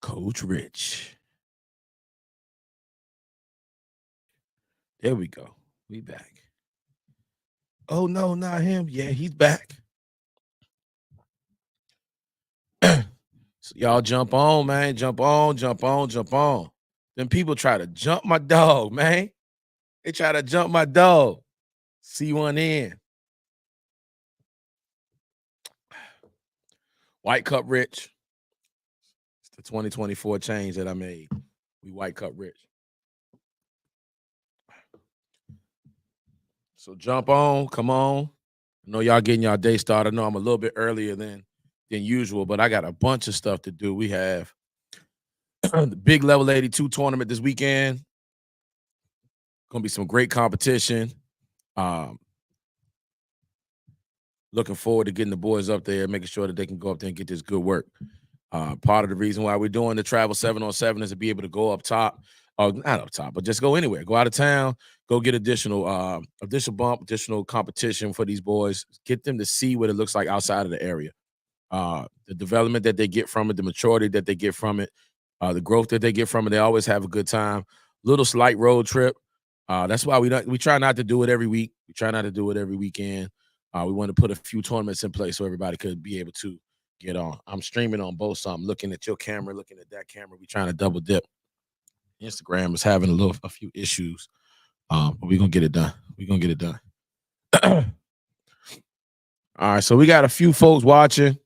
Coach Rich. There we go. We back. Oh no, not him. Yeah, he's back. So y'all jump on, man. Jump on, jump on, jump on. Then people try to jump my dog, man. They try to jump my dog. See one in. White Cup Rich. It's the 2024 change that I made. We White Cup Rich. So jump on, come on. I know y'all getting y'all day started. I know I'm a little bit earlier than usual, but I got a bunch of stuff to do. We have the big level 82 tournament this weekend. Gonna be some great competition. Looking forward to getting the boys up there, making sure that they can go up there and get this good work. Part of the reason why we're doing the travel 7-on-7 is to be able to go up top, or not up top, but just go anywhere. Go out of town, go get additional bump, additional competition for these boys. Get them to see what it looks like outside of the area. The development that they get from it, the maturity that they get from it, the growth that they get from it. They always have a good time. Little slight road trip. That's why we try not to do it every week. We try not to do it every weekend. We want to put a few tournaments in place so everybody could be able to get on. I'm streaming on both, so I'm looking at your camera, looking at that camera. We're trying to double dip. Instagram is having a few issues, but we're gonna get it done. We're gonna get it done. All right, so we got a few folks watching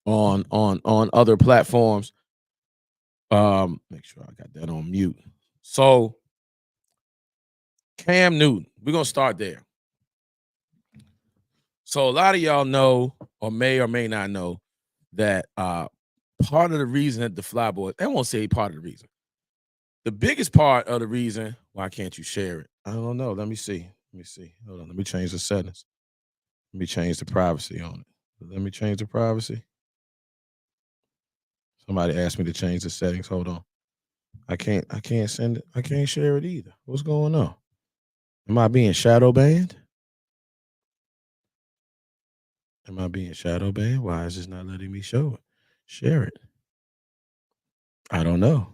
on other platforms. Make sure I got that on mute. So Cam Newton, we're gonna start there. So a lot of y'all know, or may not know, that part of the reason that the FLi Boys, I won't say part of the reason. The biggest part of the reason, why can't you share it? I don't know. Let me see. Hold on. Let me change the settings. Let me change the privacy on it. Let me change the privacy. Somebody asked me to change the settings. Hold on. I can't send it. I can't share it either. What's going on? Am I being shadow banned? Am I being shadow banned? Why is this not letting me show it? Share it. I don't know.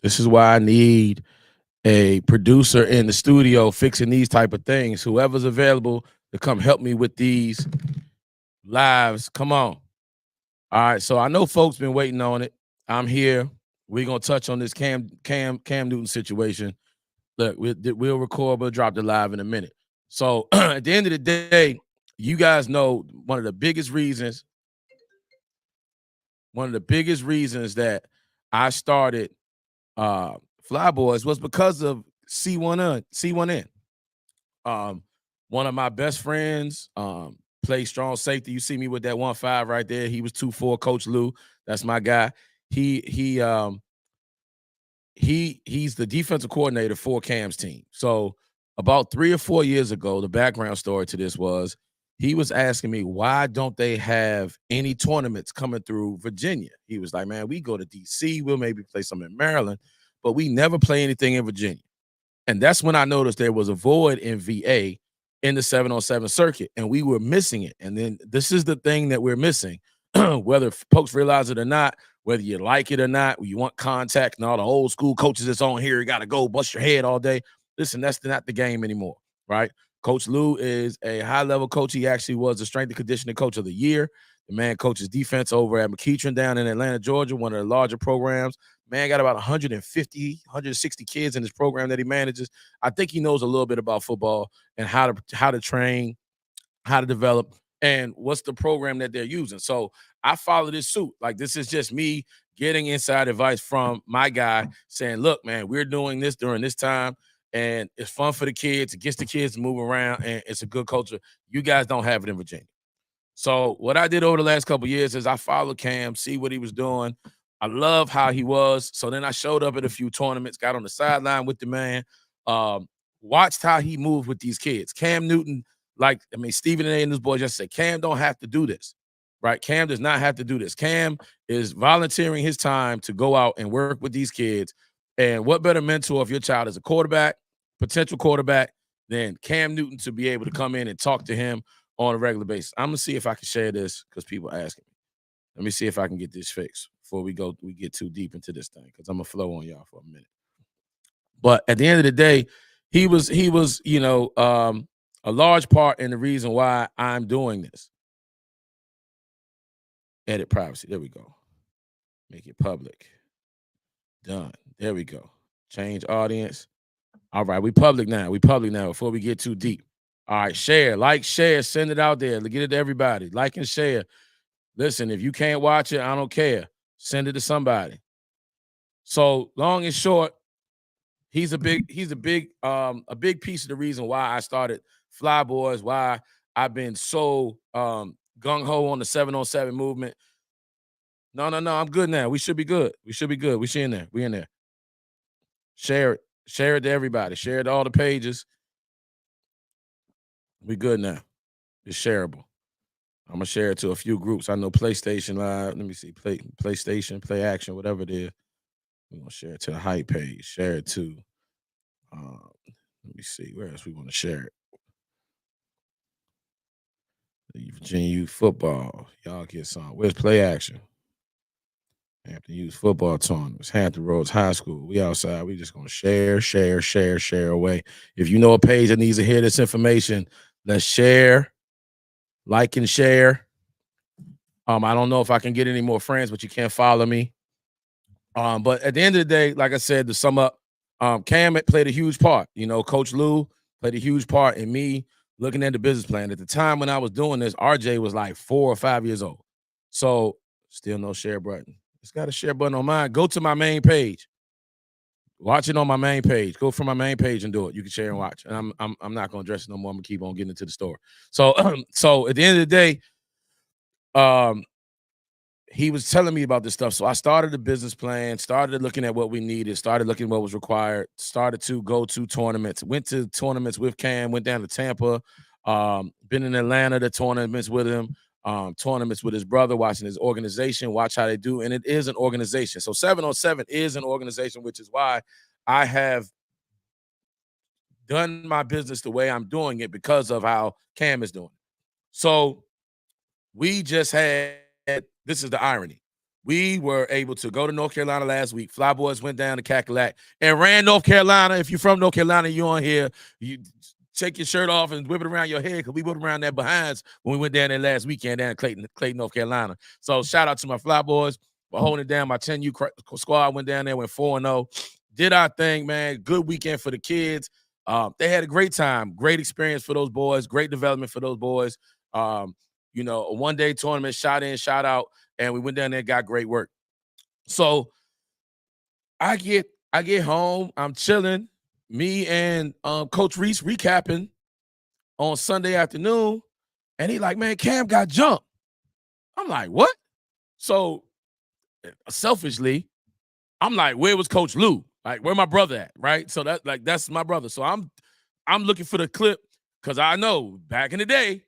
This is why I need a producer in the studio fixing these type of things. Whoever's available to come help me with these lives, come on. All right, so I know folks been waiting on it. I'm here. We're gonna touch on this Cam Newton situation. Look, we'll record, we'll drop the live in a minute. So at the end of the day, you guys know one of the biggest reasons that I started FLi Boys was because of C1N. One of my best friends plays strong safety. You see me with that 1-5 right there. He was 2-4. Coach Lou, that's my guy. He's the defensive coordinator for Cam's team. So about 3 or 4 years ago, the background story to this was he was asking me, why don't they have any tournaments coming through Virginia? He was like, man, we go to DC, we'll maybe play some in Maryland, but we never play anything in Virginia. And that's when I noticed there was a void in VA in the 7-on-7 circuit, and we were missing it. And then this is the thing that we're missing, whether folks realize it or not, whether you like it or not, you want contact and all the old school coaches that's on here, you got to go bust your head all day. Listen, that's not the game anymore, right? Coach Lou is a high-level coach. He actually was the strength and conditioning coach of the year. The man coaches defense over at McEachern down in Atlanta, Georgia, one of the larger programs. Man got about 150, 160 kids in his program that he manages. I think he knows a little bit about football and how to train, how to develop, and what's the program that they're using. So I follow this suit. Like, this is just me getting inside advice from my guy saying, look, man, we're doing this during this time, and it's fun for the kids. It gets the kids to move around, and it's a good culture. You guys don't have it in Virginia. So what I did over the last couple of years is I followed Cam, see what he was doing. I love how he was. So then I showed up at a few tournaments, got on the sideline with the man, watched how he moved with these kids. Cam Newton, Stephen A. and this boy just said, Cam don't have to do this, right? Cam does not have to do this. Cam is volunteering his time to go out and work with these kids. And what better mentor if your child is a quarterback, potential quarterback, than Cam Newton to be able to come in and talk to him on a regular basis. I'm gonna see if I can share this because people asking me. Let me see if I can get this fixed before we get too deep into this thing because I'm gonna flow on y'all for a minute. But at the end of the day, he was a large part in the reason why I'm doing this. Edit privacy. There we go. Make it public. Done. There we go. Change audience. All right, we public now. We public now before we get too deep. All right, share, like, share, send it out there. Get it to everybody. Like and share. Listen, if you can't watch it, I don't care. Send it to somebody. So long and short, he's a big piece of the reason why I started Fly Boys, why I've been so gung-ho on the 7-on-7 movement. No, I'm good now. We should be good. We should be good. We in there. We in there. Share it. Share it to everybody. Share it to all the pages. We good now. It's shareable. I'm gonna share it to a few groups. I know PlayStation Live. Let me see. PlayStation, Play Action, whatever it is. We're gonna share it to the hype page. Share it to let me see where else we want to share it. The Virginia Youth Football. Y'all get some. Where's Play Action? Hampton Youth Football Tournaments. Hampton Roads High School. We outside. We just gonna share away. If you know a page that needs to hear this information, let's share, like and share. I don't know if I can get any more friends, but you can't follow me. But at the end of the day, like I said, to sum up, Cam played a huge part. Coach Lou played a huge part in me looking at the business plan. At the time when I was doing this, RJ was like 4 or 5 years old. So still no share button. It's got a share button on mine. Go to my main page. Watch it on my main page. Go from my main page and do it. You can share and watch. And I'm not gonna address it no more. I'm gonna keep on getting into the story. So so at the end of the day, he was telling me about this stuff. So I started a business plan, started looking at what we needed, started looking at what was required, started to go to tournaments, went to tournaments with Cam, went down to Tampa, been in Atlanta to tournaments with him, tournaments with his brother, watching his organization, watch how they do. And it is an organization. So 7-on-7 is an organization, which is why I have done my business the way I'm doing it because of how Cam is doing it. So we just had, this is the irony. We were able to go to North Carolina last week. Fly Boys went down to Cackalack and ran North Carolina. If you're from North Carolina, you're on here, you take your shirt off and whip it around your head because we whipped around their behinds when we went down there last weekend down in Clayton, North Carolina. So shout out to my Fly Boys for holding it down. My 10U squad went down there, went 4-0. Did our thing, man. Good weekend for the kids. They had a great time. Great experience for those boys. Great development for those boys. A one-day tournament, shot in, shot out, and we went down there and got great work. So I get home, I'm chilling, me and Coach Reese recapping on Sunday afternoon, and he like, man, Cam got jumped. I'm like, what? So selfishly, I'm like, where was Coach Lou? Like, where my brother at? Right? So that's my brother. So I'm looking for the clip because I know back in the day,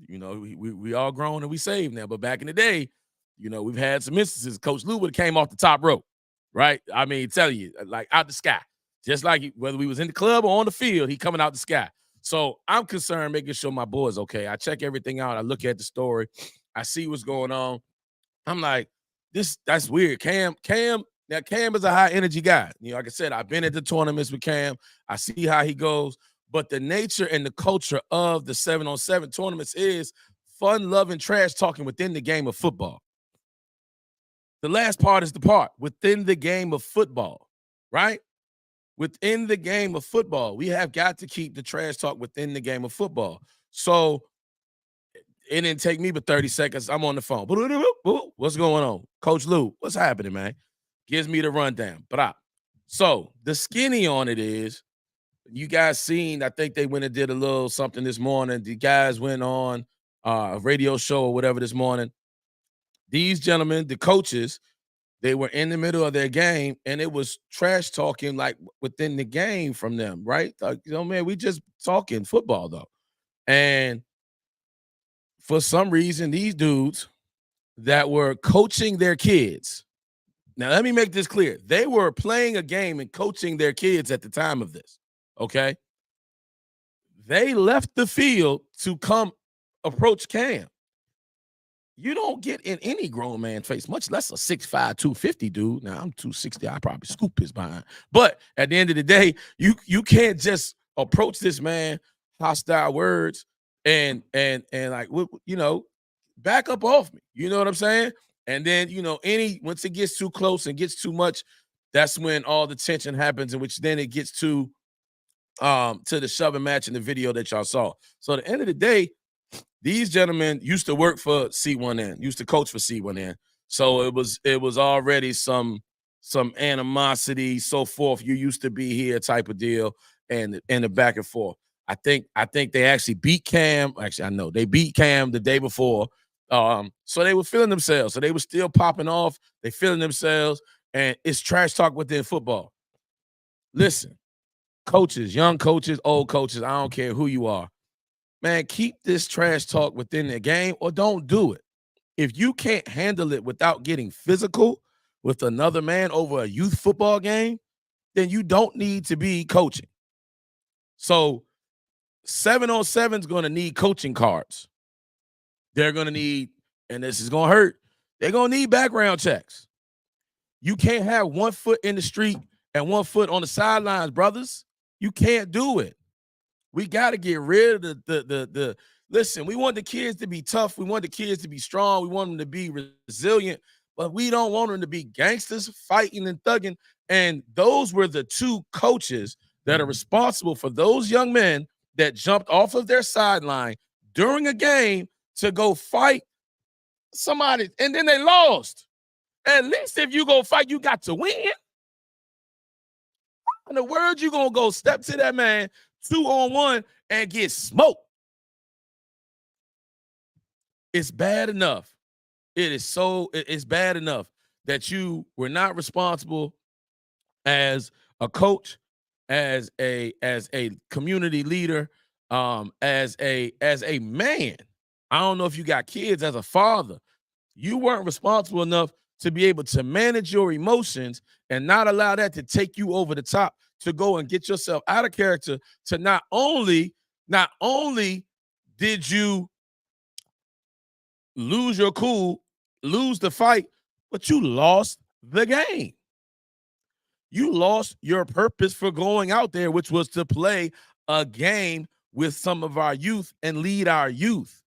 we all grown and we saved now. But back in the day, we've had some instances. Coach Lou would have came off the top rope, right? I mean, telling you, like out the sky. Just like whether we was in the club or on the field, he coming out the sky. So I'm concerned making sure my boy's okay. I check everything out. I look at the story. I see what's going on. I'm like, that's weird. Cam is a high energy guy. Like I said, I've been at the tournaments with Cam. I see how he goes. But the nature and the culture of the 7-on-7 tournaments is fun, loving, trash talking within the game of football. The last part is the part within the game of football, right? Within the game of football, we have got to keep the trash talk within the game of football. So it didn't take me but 30 seconds. I'm on the phone. What's going on? Coach Lou, what's happening, man? Gives me the rundown. So the skinny on it is, you guys seen, I think they went and did a little something this morning. The guys went on a radio show or whatever this morning. These gentlemen, the coaches, they were in the middle of their game, and it was trash talking like within the game from them, right? Like, man, we just talking football, though. And for some reason, these dudes that were coaching their kids. Now, let me make this clear. They were playing a game and coaching their kids at the time of this. Okay, they left the field to come approach Cam. You don't get in any grown man face, much less a 6'5", 250 dude. Now I'm 260. I probably scoop his behind. But at the end of the day, you can't just approach this man hostile words and like back up off me. You know what I'm saying? And then once it gets too close and gets too much, that's when all the tension happens, in which then it gets to the shoving match in the video that y'all saw. So at the end of the day, these gentlemen used to work for C1N, used to coach for C1N. So it was already some animosity, so forth. You used to be here type of deal, and the back and forth. I think they actually beat Cam. Actually, I know they beat Cam the day before. So they were feeling themselves. So they were still popping off. They feeling themselves, and it's trash talk within football. Listen, coaches, young coaches, old coaches, I don't care who you are. Man, keep this trash talk within the game or don't do it. If you can't handle it without getting physical with another man over a youth football game, then you don't need to be coaching. So 7-on-7 is going to need coaching cards. They're going to need, and this is going to hurt, they're going to need background checks. You can't have 1 foot in the street and 1 foot on the sidelines, brothers. You can't do it. We got to get rid of the listen, we want the kids to be tough. We want the kids to be strong. We want them to be resilient, but we don't want them to be gangsters fighting and thugging. And those were the 2 coaches that are responsible for those young men that jumped off of their sideline during a game to go fight somebody, and then they lost. At least if you go fight, you got to win. In the words, you going to go step to that man 2-on-1 and get smoked. It's bad enough. It's bad enough that you were not responsible as a coach, as a community leader, as a man. I don't know if you got kids, as a father. You weren't responsible enough to be able to manage your emotions and not allow that to take you over the top, to go and get yourself out of character, to not only did you lose your cool, lose the fight, but you lost the game. You lost your purpose for going out there, which was to play a game with some of our youth and lead our youth.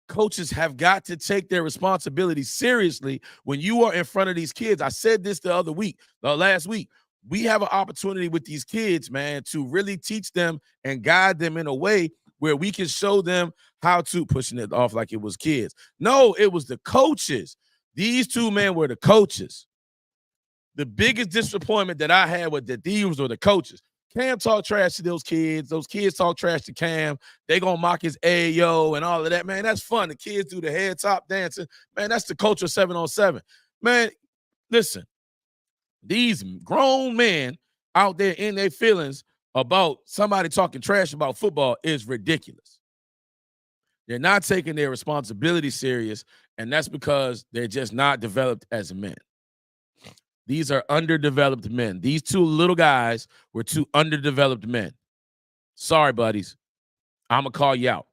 Coaches have got to take their responsibility seriously when you are in front of these kids. I said this last week. We have an opportunity with these kids, man, to really teach them and guide them in a way where we can show them how to, pushing it off like it was kids. No, it was the coaches. These 2 men were the coaches. The biggest disappointment that I had was that these were the coaches. Cam talk trash to those kids. Those kids talk trash to Cam. They gonna mock his Ayo and all of that. Man, that's fun. The kids do the head top dancing. Man, that's the culture of 7-on-7. Man, listen. These grown men out there in their feelings about somebody talking trash about football is ridiculous. They're not taking their responsibility serious, and that's because they're just not developed as men. These are underdeveloped men. These 2 little guys were 2 underdeveloped men. Sorry, buddies. I'm going to call you out.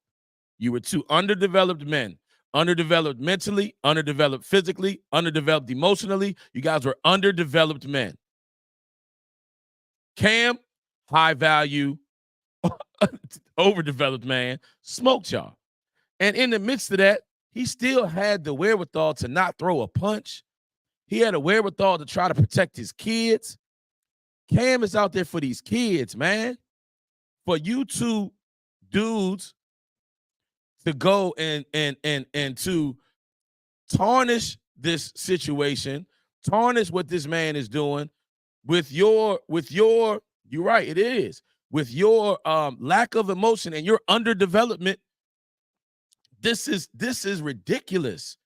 You were 2 underdeveloped men. Underdeveloped mentally, underdeveloped physically, underdeveloped emotionally. You guys were underdeveloped men. Cam, high value, overdeveloped man, smoked y'all. And in the midst of that, he still had the wherewithal to not throw a punch. He had a wherewithal to try to protect his kids. Cam is out there for these kids, man. For you 2 dudes to go and to tarnish this situation, tarnish what this man is doing with your you're right, it is, with your lack of emotion and your underdevelopment. This is ridiculous.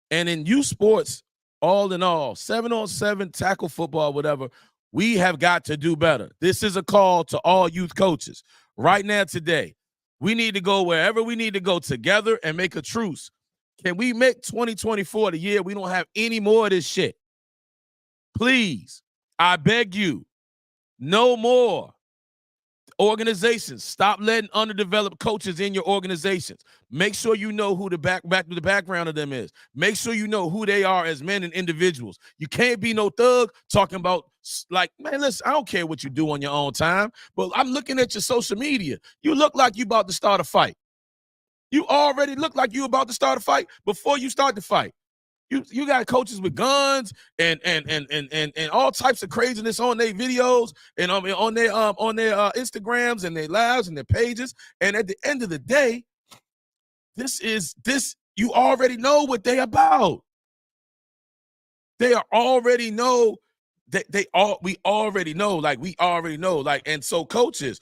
And in youth sports, all in all, 7-on-7, tackle football, whatever, we have got to do better. This is a call to all youth coaches right now today. We need to go wherever we need to go together and make a truce. Can we make 2024 the year we don't have any more of this shit? Please, I beg you, no more. Organizations, stop letting underdeveloped coaches in your organizations. Make sure you know who the background of them is. Make sure you know who they are as men and individuals. You can't be no thug talking about like, man, listen, I don't care what you do on your own time, but I'm looking at your social media. You look like you about to start a fight. You already look like you about to start a fight before you start the fight. You got coaches with guns and all types of craziness on their videos and on their Instagrams and their lives and their pages. And at the end of the day, this you already know what they about. They are already know that we already know, like, and so coaches,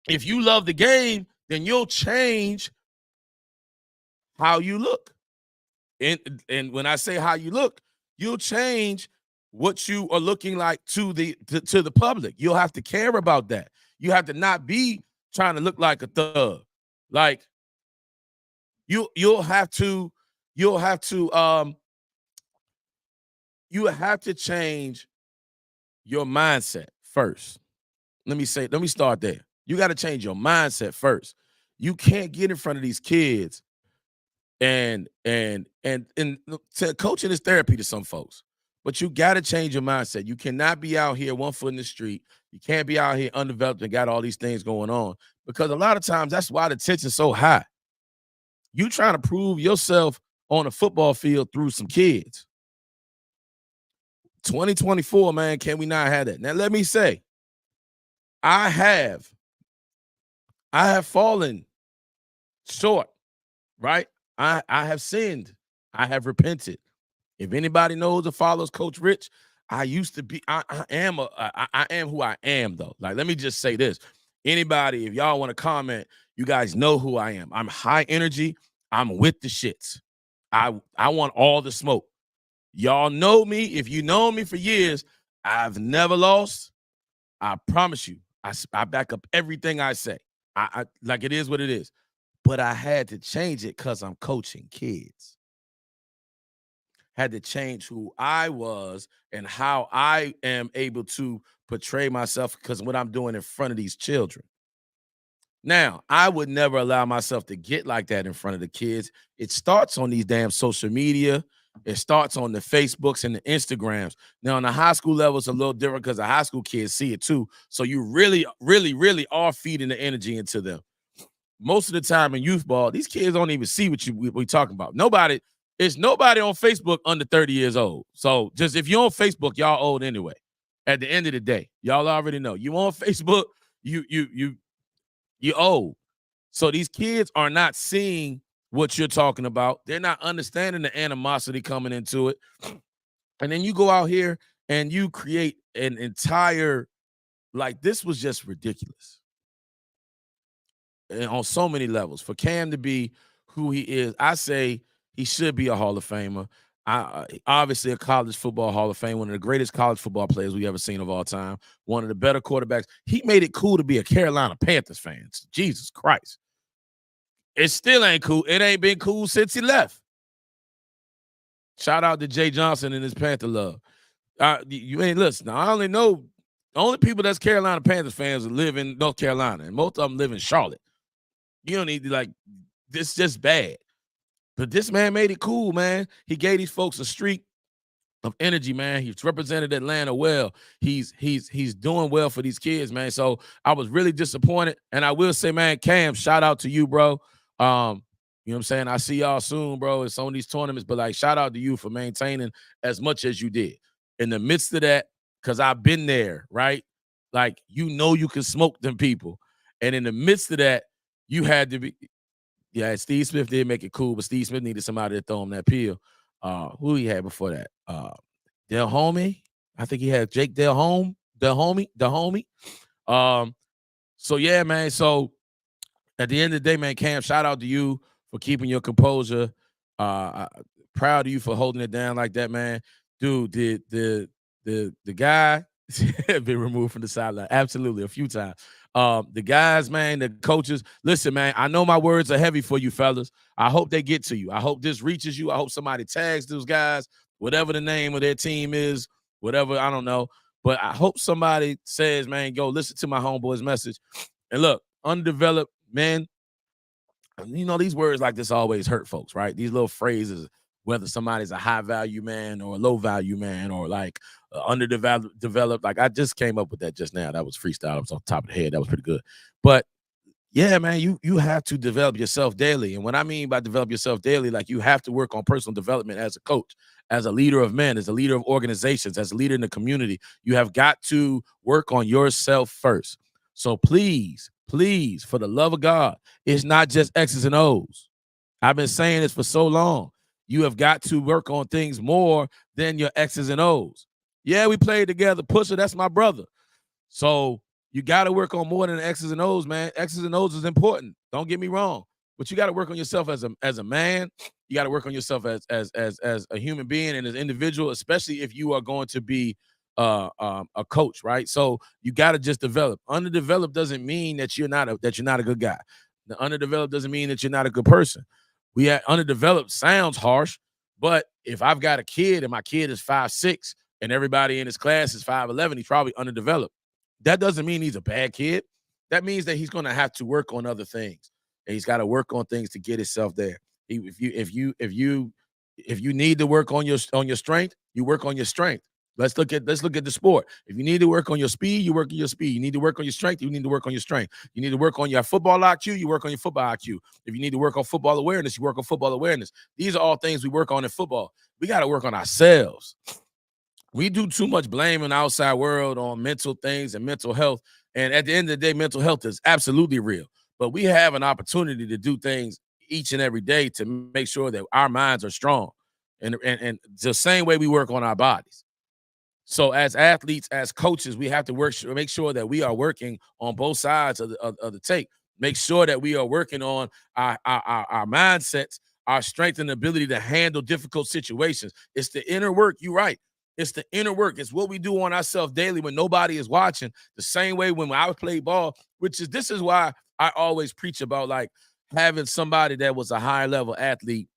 if you love the game, then you'll change how you look. And when I say how you look, you'll change what you are looking like to the public. You'll have to care about that. You have to not be trying to look like a thug. Like you'll have to change your mindset first. Let me start there. You got to change your mindset first. You can't get in front of these kids and coaching is therapy to some folks, but you got to change your mindset. You cannot be out here 1 foot in the street. You can't be out here undeveloped and got all these things going on, because a lot of times that's why the tension's so high. You trying to prove yourself on a football field through some kids. 2024, man, can we not have that? Now, let me say, I have fallen short, right? I have sinned. I have repented. If anybody knows or follows Coach Rich, I used to be, I am who I am, though. Like, let me just say this. Anybody, if y'all want to comment, you guys know who I am. I'm high energy. I'm with the shits. I want all the smoke. Y'all know me. If you know me for years, I've never lost. I promise you. I back up everything I say. I like, it is what it is. But I had to change it because I'm coaching kids. Had to change who I was and how I am able to portray myself because what I'm doing in front of these children. Now, I would never allow myself to get like that in front of the kids. It starts on these damn social media. It starts on the Facebooks and the Instagrams. Now, on the high school level, it's a little different because the high school kids see it too. So you really, really, really are feeding the energy into them. Most of the time in youth ball, these kids don't even see what we talking about. Nobody on Facebook under 30 years old. So just if you're on Facebook, y'all old anyway. At the end of the day, y'all already know. You on Facebook, you old. So these kids are not seeing what you're talking about. They're not understanding the animosity coming into it. And then you go out here and you create an entire, like, this was just ridiculous. And on so many levels. For Cam to be who he is, I say he should be a Hall of Famer. Obviously a college football Hall of Fame, one of the greatest college football players we ever seen of all time, one of the better quarterbacks. He made it cool to be a Carolina Panthers fan. Jesus Christ. It still ain't cool. It ain't been cool since he left. Shout out to Jay Johnson and his Panther love. You ain't listen. Now, I only know the only people that's Carolina Panthers fans live in North Carolina, and most of them live in Charlotte. You don't need to, like, this just bad. But this man made it cool, man. He gave these folks a streak of energy, man. He's represented Atlanta well. He's doing well for these kids, man. So I was really disappointed. And I will say, man, Cam, shout out to you, bro. You know what I'm saying? I see y'all soon, bro. It's on these tournaments, but like, shout out to you for maintaining as much as you did. In the midst of that, because I've been there, right? Like, you know you can smoke them people. And in the midst of that, you had to be, yeah, Steve Smith did make it cool, but Steve Smith needed somebody to throw him that pill. Who he had before that? Del Homie. I think he had Jake Del Homie. So yeah, man. So at the end of the day, man, Cam, shout out to you for keeping your composure. Proud of you for holding it down like that, man. Dude, the guy been removed from the sideline. Absolutely, a few times. The guys, man, the coaches. Listen, man, I know my words are heavy for you fellas. I hope they get to you. I hope this reaches you. I hope somebody tags those guys, whatever the name of their team is, whatever, I don't know. But I hope somebody says, man, go listen to my homeboy's message. And look, undeveloped men, these words like this always hurt folks, right? These little phrases, whether somebody's a high value man or a low value man or like underdeveloped. Like I just came up with that just now. That was freestyle. I was on top of the head. That was pretty good. But yeah, man, you have to develop yourself daily. And what I mean by develop yourself daily, like you have to work on personal development as a coach, as a leader of men, as a leader of organizations, as a leader in the community. You have got to work on yourself first. So please, please, for the love of God, it's not just X's and O's. I've been saying this for so long. You have got to work on things more than your X's and O's. Yeah, we played together. Pusher, that's my brother. So you got to work on more than X's and O's, man. X's and O's is important. Don't get me wrong, but you got to work on yourself as a man. You got to work on yourself as a human being and as an individual, especially if you are going to be a coach, right? So you got to just develop. Underdeveloped doesn't mean that you're not a good guy. The underdeveloped doesn't mean that you're not a good person. Underdeveloped sounds harsh, but if I've got a kid and my kid is 5'6" and everybody in his class is 5'11", he's probably underdeveloped. That doesn't mean he's a bad kid. That means that he's going to have to work on other things. And he's got to work on things to get himself there. If you need to work on your strength, you work on your strength. Let's look at the sport. If you need to work on your speed, you work on your speed. You need to work on your strength, you need to work on your strength. You need to work on your football IQ, you work on your football IQ. If you need to work on football awareness, you work on football awareness. These are all things we work on in football. We got to work on ourselves. We do too much blaming the outside world on mental things and mental health. And at the end of the day, mental health is absolutely real. But we have an opportunity to do things each and every day to make sure that our minds are strong. And the same way we work on our bodies. So as athletes, as coaches, we have to make sure that we are working on both sides of the tape. Make sure that we are working on our mindsets, our strength and ability to handle difficult situations. It's the inner work. You're right. It's the inner work. It's what we do on ourselves daily when nobody is watching. The same way when I played ball, this is why I always preach about like having somebody that was a high level athlete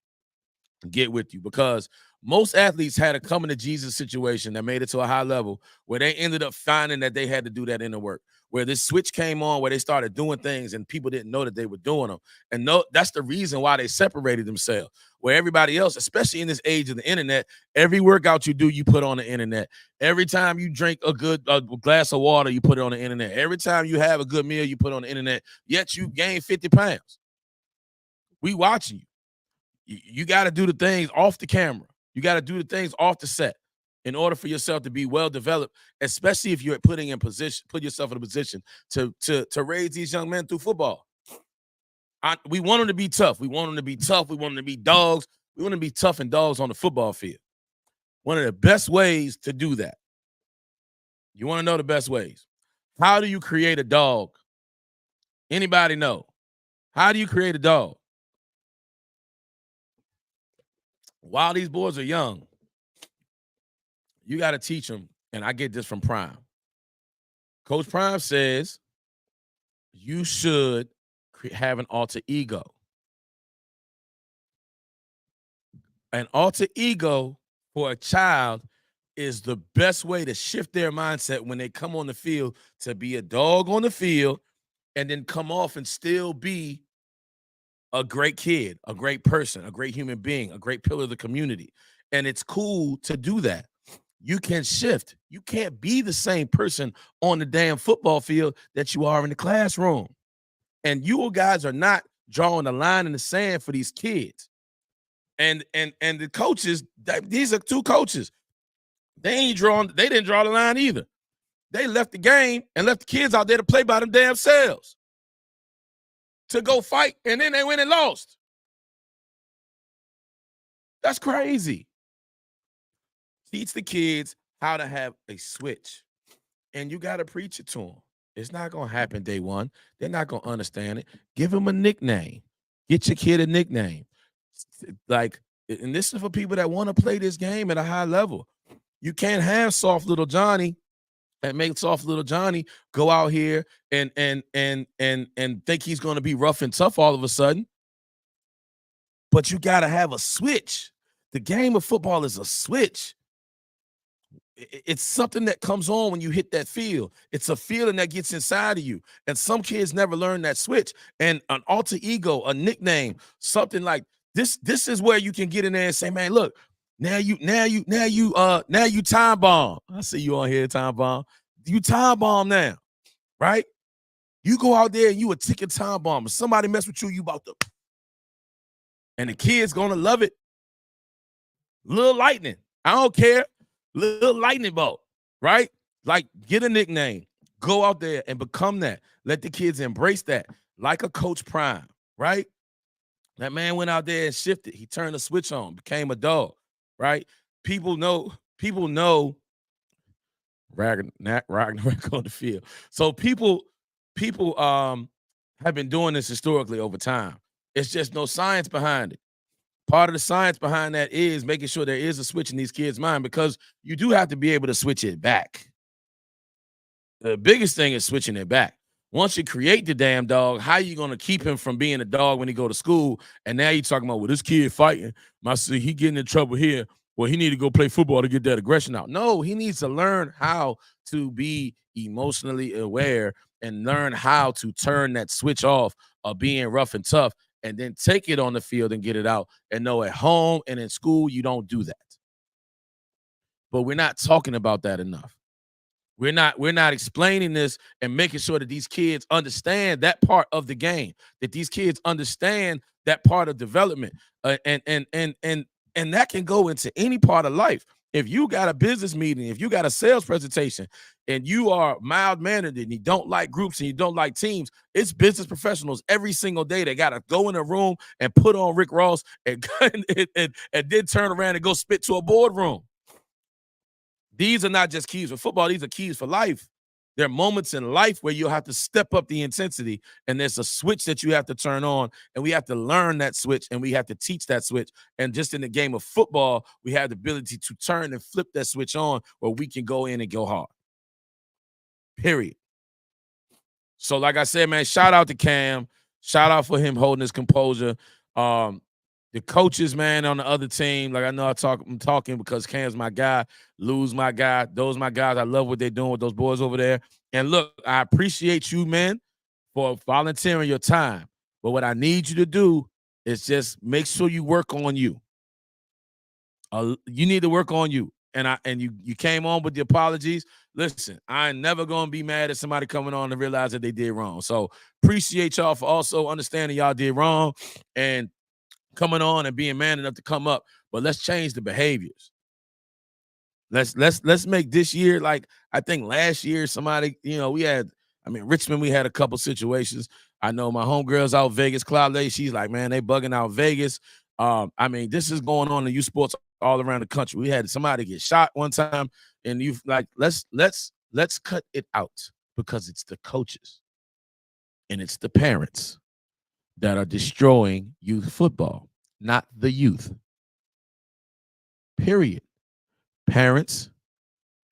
get with you, because most athletes had a coming to Jesus situation that made it to a high level where they ended up finding that they had to do that inner work, where this switch came on, where they started doing things and people didn't know that they were doing them. And no, that's the reason why they separated themselves, where everybody else, especially in this age of the internet, every workout you do, you put on the internet. Every time you drink a glass of water, you put it on the internet. Every time you have a good meal, you put it on the internet, yet you gain 50 pounds. We watching you. You got to do the things off the camera. You got to do the things off the set in order for yourself to be well developed, especially if you're put yourself in a position to raise these young men through football. We want them to be tough. We want them to be tough. We want them to be dogs. We want them to be tough and dogs on the football field. One of the best ways to do that. You want to know the best ways? How do you create a dog? Anybody know? How do you create a dog? While these boys are young, you got to teach them, and I get this from Prime. Coach Prime says you should have an alter ego. An alter ego for a child is the best way to shift their mindset when they come on the field, to be a dog on the field and then come off and still be a great kid, a great person, a great human being, a great pillar of the community. And it's cool to do that. You can shift. You can't be the same person on the damn football field that you are in the classroom. And you guys are not drawing a line in the sand for these kids. And the coaches, these are two coaches. They didn't draw the line either. They left the game and left the kids out there to play by them damn selves, to go fight, and then they went and lost. That's crazy. Teach the kids how to have a switch, and you got to preach it to them. It's not going to happen day one. They're not going to understand it. Give them a nickname. Get your kid a nickname. Like, and this is for people that want to play this game at a high level. You can't have soft little Johnny and make soft little Johnny go out here and think he's going to be rough and tough all of a sudden. But you got to have a switch. The game of football is a switch. It's something that comes on when you hit that field. It's a feeling that gets inside of you. And some kids never learn that switch. And an alter ego, a nickname, something like this. This is where you can get in there and say, man, look, now you time bomb. I see you on here, time bomb. You time bomb now, right? You go out there and you a ticking time bomb. If somebody mess with you, you about to. And the kid's gonna love it. Little lightning. I don't care. Little lightning bolt, right? Like, get a nickname. Go out there and become that. Let the kids embrace that. Like a Coach Prime, right? That man went out there and shifted. He turned the switch on, became a dog, right? People know Ragnarok on the field. So people have been doing this historically over time. It's just no science behind it. Part of the science behind that is making sure there is a switch in these kids' mind, because you do have to be able to switch it back. The biggest thing is switching it back. Once you create the damn dog, how are you going to keep him from being a dog when he go to school? And now you're talking about, well, this kid fighting. He getting in trouble here. Well, he need to go play football to get that aggression out. No, he needs to learn how to be emotionally aware and learn how to turn that switch off of being rough and tough, and then take it on the field and get it out. And know at home and in school, you don't do that. But we're not talking about that enough. We're not explaining this and making sure that these kids understand that part of the game, that these kids understand that part of development, and that can go into any part of life. If you got a business meeting, if you got a sales presentation, and you are mild-mannered and you don't like groups and you don't like teams, it's business professionals every single day that got to go in a room and put on Rick Ross and then turn around and go spit to a boardroom. These are not just keys for football. These are keys for life. There are moments in life where you'll have to step up the intensity, and there's a switch that you have to turn on, and we have to learn that switch, and we have to teach that switch. And just in the game of football, we have the ability to turn and flip that switch on where we can go in and go hard. Period. So, like I said, man, shout out to Cam. Shout out for him holding his composure. The coaches, man, on the other team, like I know I'm talking because Cam's my guy, Lou's my guy. Those my guys. I love what they're doing with those boys over there. And look, I appreciate you, man, for volunteering your time. But what I need you to do is just make sure you work on you. You need to work on you. And you came on with the apologies. Listen, I ain't never gonna be mad at somebody coming on and realize that they did wrong. So appreciate y'all for also understanding y'all did wrong and coming on and being man enough to come up. But let's change the behaviors. Let's make this year, like I think last year somebody, Richmond, we had a couple situations. I know my homegirl's out Vegas, Cloud Lady, she's like, man, they bugging out Vegas. This is going on in youth sports all around the country. We had somebody get shot one time, and you've like, let's cut it out, because it's the coaches and it's the parents that are destroying youth football, not the youth. Period. Parents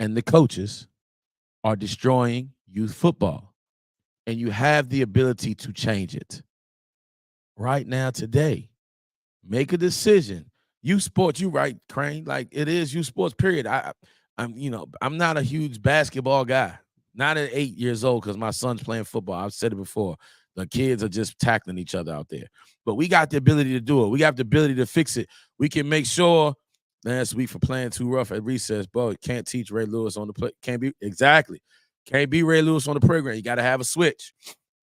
and the coaches are destroying youth football, and you have the ability to change it right now, today. Make a decision. Youth sports, you right, Crane. Like, it is youth sports, period. I'm not a huge basketball guy. Not at 8 years old, because my son's playing football. I've said it before. The kids are just tackling each other out there. But we got the ability to do it. We got the ability to fix it. We can make sure. Last week for playing too rough at recess, bro, can't teach Ray Lewis on the play. Can't be Ray Lewis on the program. You got to have a switch,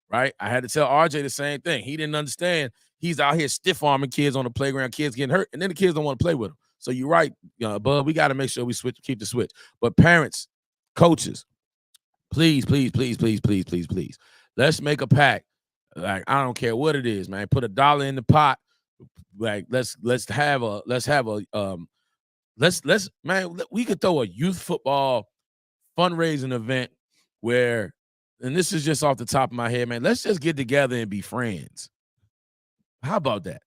right? I had to tell RJ the same thing. He didn't understand. He's out here stiff arming kids on the playground, kids getting hurt, and then the kids don't want to play with him. So you're right, Bud. We got to make sure we keep the switch. But parents, coaches, please, let's make a pact. Like, I don't care what it is, man. Put $1 in the pot. Like, let's we could throw a youth football fundraising event where, and this is just off the top of my head, man, let's just get together and be friends. How about that?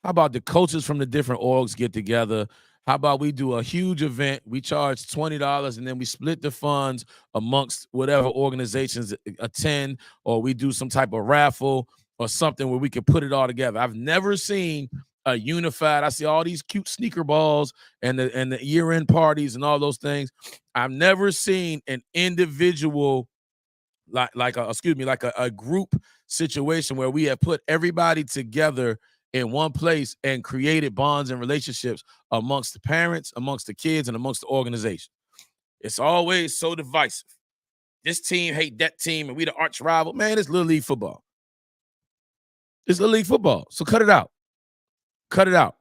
How about the coaches from the different orgs get together? How about we do a huge event? We charge $20, and then we split the funds amongst whatever organizations attend, or we do some type of raffle or something where we can put it all together. I've never seen unified. I see all these cute sneaker balls and the year-end parties and all those things. I've never seen an individual like a group situation where we have put everybody together in one place and created bonds and relationships amongst the parents, amongst the kids, and amongst the organization. It's always so divisive. This team hate that team, and we the arch rival. Man, it's Little League football. It's Little League football. So cut it out. Cut it out.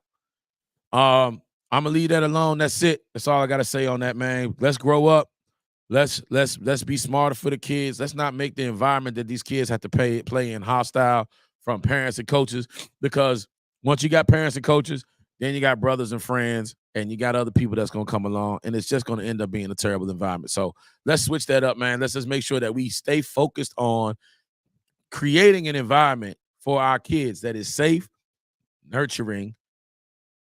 I'm gonna leave that alone. That's it. That's all I gotta say on that, man. Let's grow up. Let's be smarter for the kids. Let's not make the environment that these kids have to play in hostile from parents and coaches. Because once you got parents and coaches, then you got brothers and friends, and you got other people that's gonna come along, and it's just gonna end up being a terrible environment. So let's switch that up, man. Let's just make sure that we stay focused on creating an environment for our kids that is safe, nurturing,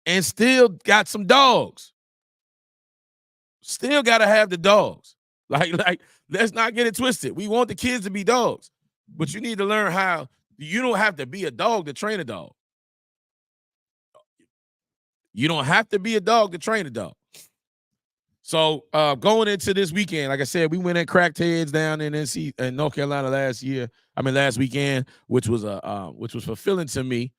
and still got some dogs. Still got to have the dogs. Like, let's not get it twisted. We want the kids to be dogs, but you need to learn how. You don't have to be a dog to train a dog. You don't have to be a dog to train a dog. So going into this weekend, like I said, we went and cracked heads down in North Carolina last weekend, which was fulfilling to me.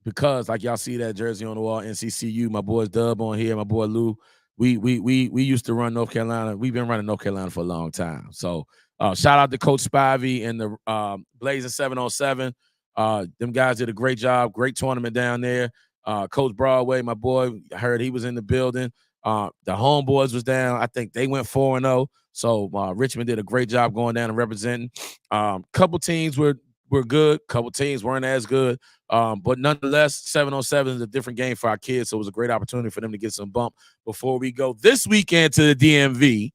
Because like y'all see that jersey on the wall, NCCU, my boys Dub on here, my boy Lou. We used to run North Carolina. We've been running North Carolina for a long time. So shout out to Coach Spivey and the Blazing 707. Them guys did a great job. Great tournament down there. Coach Broadway, my boy, I heard he was in the building. The homeboys was down. I think they went 4-0. So Richmond did a great job going down and representing. Couple teams were good. Couple teams weren't as good. But nonetheless, 7-on-7 is a different game for our kids. So it was a great opportunity for them to get some bump before we go this weekend to the DMV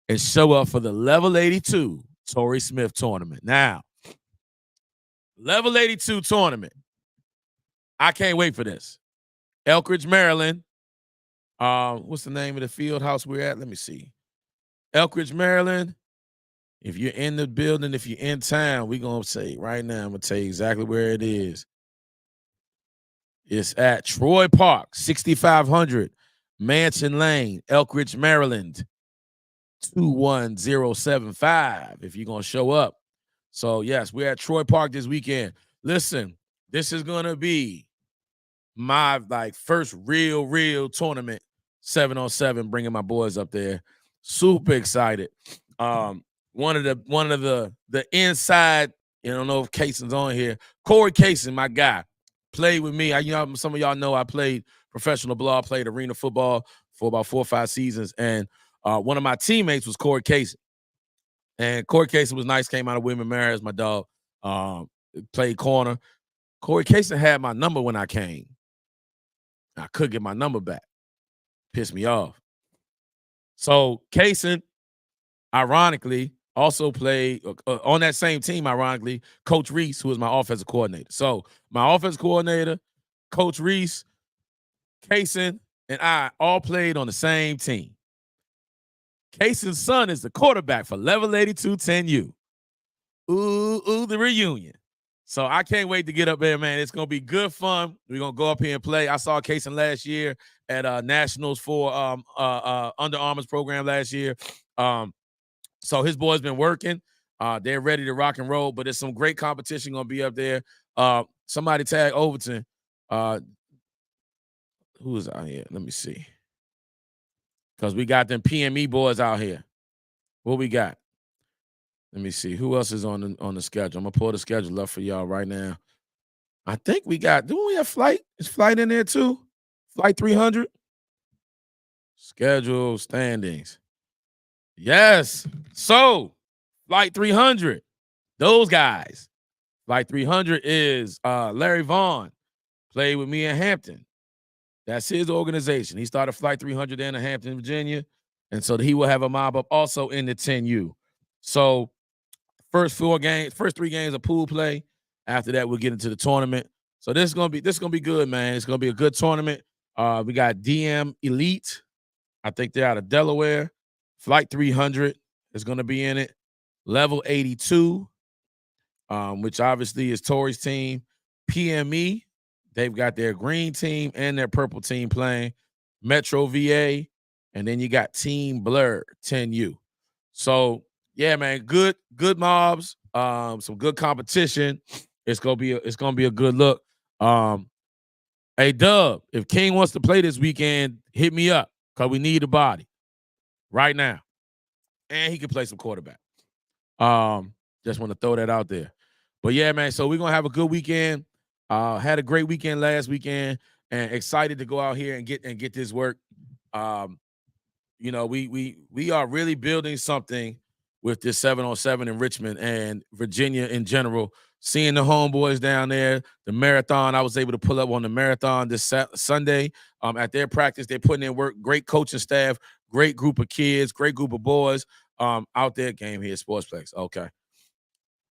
and show up for the Level 82 Torrey Smith tournament. Now, Level 82 tournament. I can't wait for this. Elkridge, Maryland. What's the name of the field house we're at? Let me see. Elkridge, Maryland. If you're in the building, if you're in town, we're going to say right now, I'm going to tell you exactly where it is. It's at Troy Park, 6500 Mansion Lane, Elkridge, Maryland, 21075, if you're going to show up. So, yes, we're at Troy Park this weekend. Listen, this is going to be my first real tournament, 7-on-7, bringing my boys up there. Super excited. One of the inside, I don't know if Cason's on here. Corey Cason, my guy, played with me. Some of y'all know I played professional ball, played arena football for about 4 or 5 seasons, and one of my teammates was Corey Cason. And Corey Cason was nice, came out of William & Mary as my dog, played corner. Corey Cason had my number when I came. I couldn't get my number back. Pissed me off. So Cason, ironically, also played on that same team, ironically, Coach Reese, who was my offensive coordinator. So my offensive coordinator, Coach Reese, Cason, and I all played on the same team. Cason's son is the quarterback for Level 82 10U. Ooh, the reunion. So I can't wait to get up there, man. It's going to be good fun. We're going to go up here and play. I saw Cason last year at Nationals for Under Armour's program last year. So his boys been working. They're ready to rock and roll, but there's some great competition going to be up there. Somebody tag Overton. Who is out here? Let me see. Because we got them PME boys out here. What we got? Let me see. Who else is on the schedule? I'm going to pull the schedule up for y'all right now. I think we got, do we have Flight? Is Flight in there too? Flight 300? Schedule standings. Yes. So, Flight 300. Those guys. Flight 300 is Larry Vaughn. Played with me in Hampton. That's his organization. He started Flight 300 in Hampton, Virginia. And so he will have a mob up also in the 10U. So first 3 games of pool play. After that, we'll get into the tournament. So this is gonna be good, man. It's gonna be a good tournament. We got DM Elite. I think they're out of Delaware. Flight 300 is gonna be in it. Level 82, which obviously is Torrey's team. PME, they've got their green team and their purple team playing. Metro VA, and then you got Team Blur 10U. So yeah, man, good mobs, some good competition. It's gonna be a good look. Um, hey Dub, if King wants to play this weekend, hit me up because we need a body right now, and he can play some quarterback. Just want to throw that out there. But yeah, man. So we're gonna have a good weekend. Had a great weekend last weekend, and excited to go out here and get this work. Um, we are really building something with this 7-on-7 in Richmond and Virginia in general. Seeing the homeboys down there, the marathon, I was able to pull up on the marathon this Sunday. At their practice, they're putting in work. Great coaching staff, great group of kids, great group of boys out there. Game here, Sportsplex. Okay.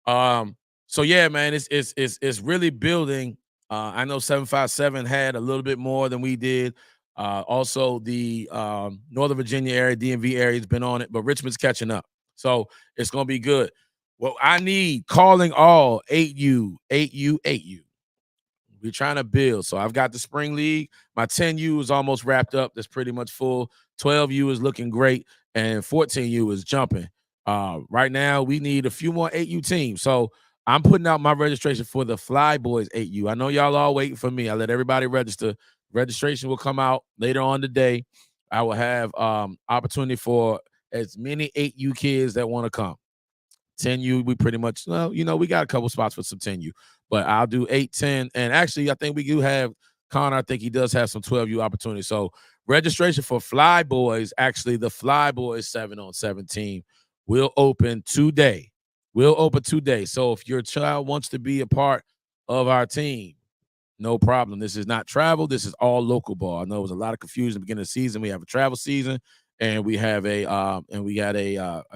Um, so yeah, man, it's really building. I know 757 had a little bit more than we did. Also, the Northern Virginia area, DMV area has been on it, but Richmond's catching up. So it's gonna be good. Well, I need calling all 8U, 8U, 8U. We're trying to build. So I've got the spring league. My 10U is almost wrapped up. That's pretty much full. 12U is looking great, and 14U is jumping. Right now, we need a few more 8U teams. So I'm putting out my registration for the Fly Boys 8U. I know y'all all waiting for me. I let everybody register. Registration will come out later on today. I will have opportunity for as many 8U kids that want to come. 10U, we pretty much, well, we got a couple spots for some 10U, but I'll do 8, 10. And actually, I think we do have Connor. I think he does have some 12U opportunities. So registration for Fly Boys, actually, the Fly Boys 7-on-7 team will open today. So if your child wants to be a part of our team, no problem. This is not travel. This is all local ball. I know it was a lot of confusion at the beginning of the season. We have a travel season, and we have a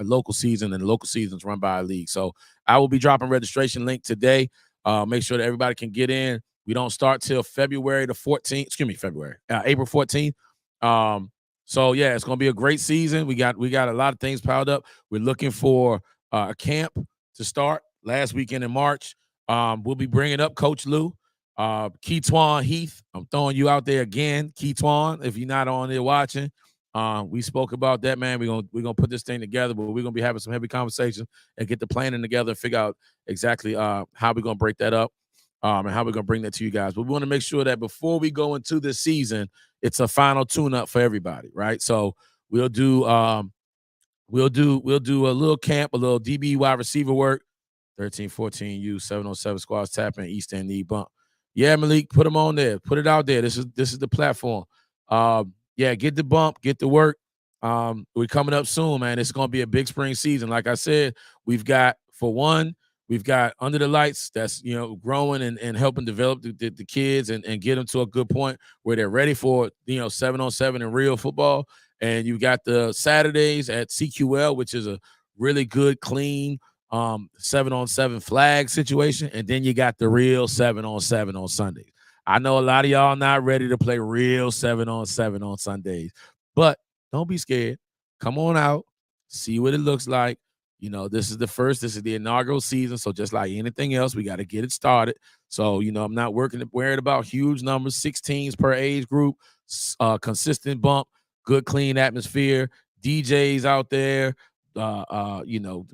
local season, and the local season is run by a league. So I will be dropping registration link today. Make sure that everybody can get in. We don't start till February the 14th. Excuse me, April 14th. So yeah, it's gonna be a great season. We got a lot of things piled up. We're looking for a camp to start last weekend in March. We'll be bringing up Coach Lou. Keetwan Heath, I'm throwing you out there again. Keetwan, if you're not on there watching, we spoke about that, man. We're gonna put this thing together, but we're gonna be having some heavy conversations and get the planning together and figure out exactly how we're gonna break that up, and how we're gonna bring that to you guys. But we want to make sure that before we go into this season, it's a final tune-up for everybody, right? So we'll do a little camp, a little DB wide receiver work. 13, 14U, 7-on-7 squads, tapping, East End knee bump. Yeah, Malik, put them on there. Put it out there. This is the platform. Yeah, get the bump, get the work. We're coming up soon, man. It's going to be a big spring season. Like I said, we've got Under the Lights that's, growing and helping develop the kids and get them to a good point where they're ready for, 7-on-7 and real football. And you got the Saturdays at CQL, which is a really good, clean 7-on-7 flag situation, and then you got the real 7-on-7 on Sundays. I know a lot of y'all not ready to play real 7-on-7 on Sundays, but don't be scared. Come on out, see what it looks like. This is the inaugural season, so just like anything else, we got to get it started. So, I'm not worried about huge numbers, 16s per age group, consistent bump, good, clean atmosphere, DJs out there. We're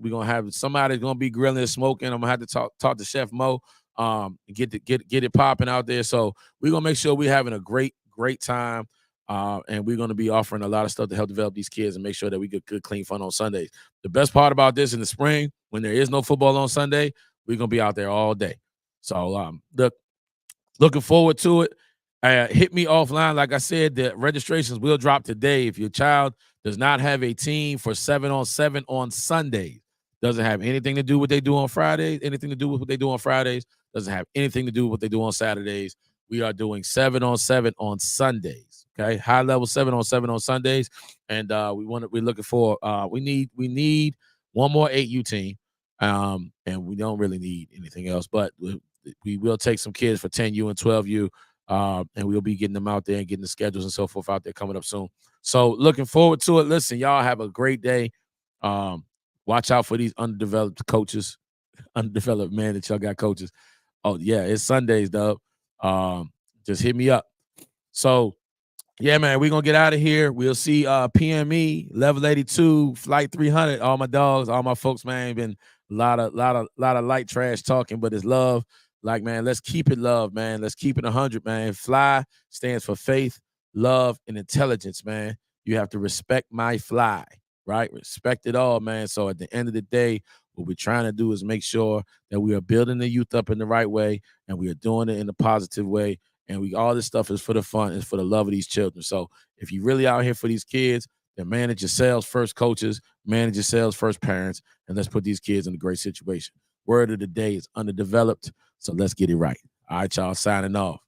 gonna have somebody's gonna be grilling and smoking. I'm gonna have to talk to Chef Mo, get it popping out there. So we're gonna make sure we're having a great time. And we're gonna be offering a lot of stuff to help develop these kids and make sure that we get good, clean fun on Sundays. The best part about this in the spring, when there is no football on Sunday, we're gonna be out there all day. So looking forward to it. Hit me offline. Like I said, the registrations will drop today. If your child does not have a team for 7-on-7 on Sundays, doesn't have anything to do with what they do on Fridays, anything to do with what they do on Fridays, doesn't have anything to do with what they do on Saturdays. We are doing 7-on-7 on Sundays. Okay, high level 7-on-7 on Sundays, and we're looking for we need one more 8U team, and we don't really need anything else, but we will take some kids for 10U and 12U. And we'll be getting them out there and getting the schedules and so forth out there coming up soon. So looking forward to it. Listen, y'all have a great day. Watch out for these undeveloped coaches, undeveloped man that y'all got coaches. Oh yeah, it's Sundays, dub. Just hit me up. So yeah, man, we're gonna get out of here. We'll see PME, level 82, flight 300. All my dogs, all my folks, man. Been a lot of light trash talking, but it's love. Like, man, let's keep it love, man. Let's keep it 100, man. FLi stands for faith, love, and intelligence, man. You have to respect my fly, right? Respect it all, man. So at the end of the day, what we're trying to do is make sure that we are building the youth up in the right way and we are doing it in a positive way. And we all this stuff is for the fun, it's for the love of these children. So if you really out here for these kids, then manage yourselves first, coaches, manage yourselves first, parents, and let's put these kids in a great situation. Word of the day is underdeveloped, so let's get it right. All right, y'all, signing off.